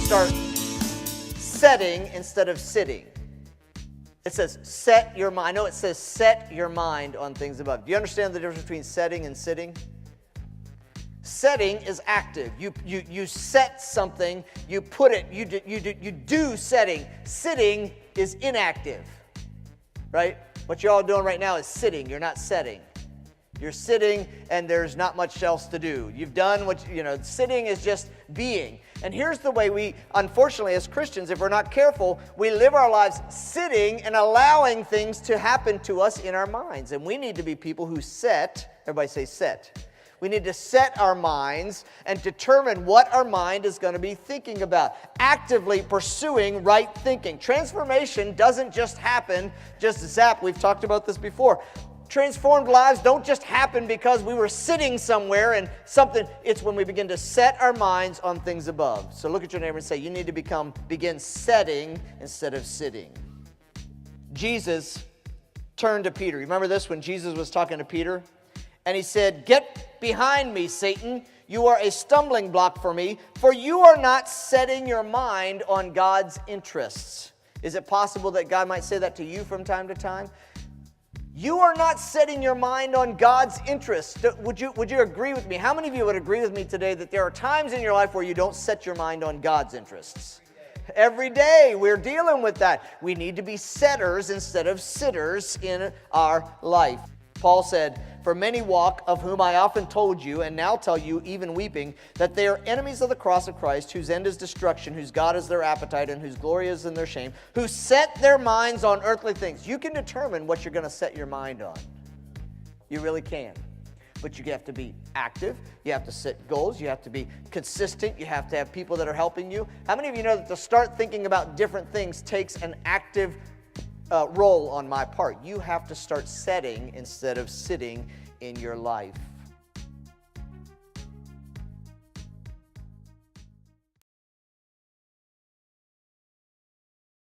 start setting instead of sitting. It says set your mind. I know it says set your mind on things above. Do you understand the difference between setting and sitting? Setting is active. You set something, you put it, you do setting. Sitting is inactive, right? What you're all doing right now is sitting. You're not setting. You're sitting and there's not much else to do. You've done what, sitting is just being. And here's the way we, unfortunately, as Christians, if we're not careful, we live our lives sitting and allowing things to happen to us in our minds. And we need to be people who set, everybody say set. We need to set our minds and determine what our mind is going to be thinking about. Actively pursuing right thinking. Transformation doesn't just happen, just zap. We've talked about this before. Transformed lives don't just happen because we were sitting somewhere and something. It's when we begin to set our minds on things above. So look at your neighbor and say, you need to begin setting instead of sitting. Jesus turned to Peter. Remember this when Jesus was talking to Peter? And he said, "Get behind me, Satan. You are a stumbling block for me, for you are not setting your mind on God's interests." Is it possible that God might say that to you from time to time? You are not setting your mind on God's interests. Would you agree with me? How many of you would agree with me today that there are times in your life where you don't set your mind on God's interests? Every day we're dealing with that. We need to be setters instead of sitters in our life. Paul said, "For many walk, of whom I often told you, and now tell you, even weeping, that they are enemies of the cross of Christ, whose end is destruction, whose God is their appetite, and whose glory is in their shame, who set their minds on earthly things." You can determine what you're going to set your mind on. You really can. But you have to be active. You have to set goals. You have to be consistent. You have to have people that are helping you. How many of you know that to start thinking about different things takes an active role on my part? You have to start setting instead of sitting in your life.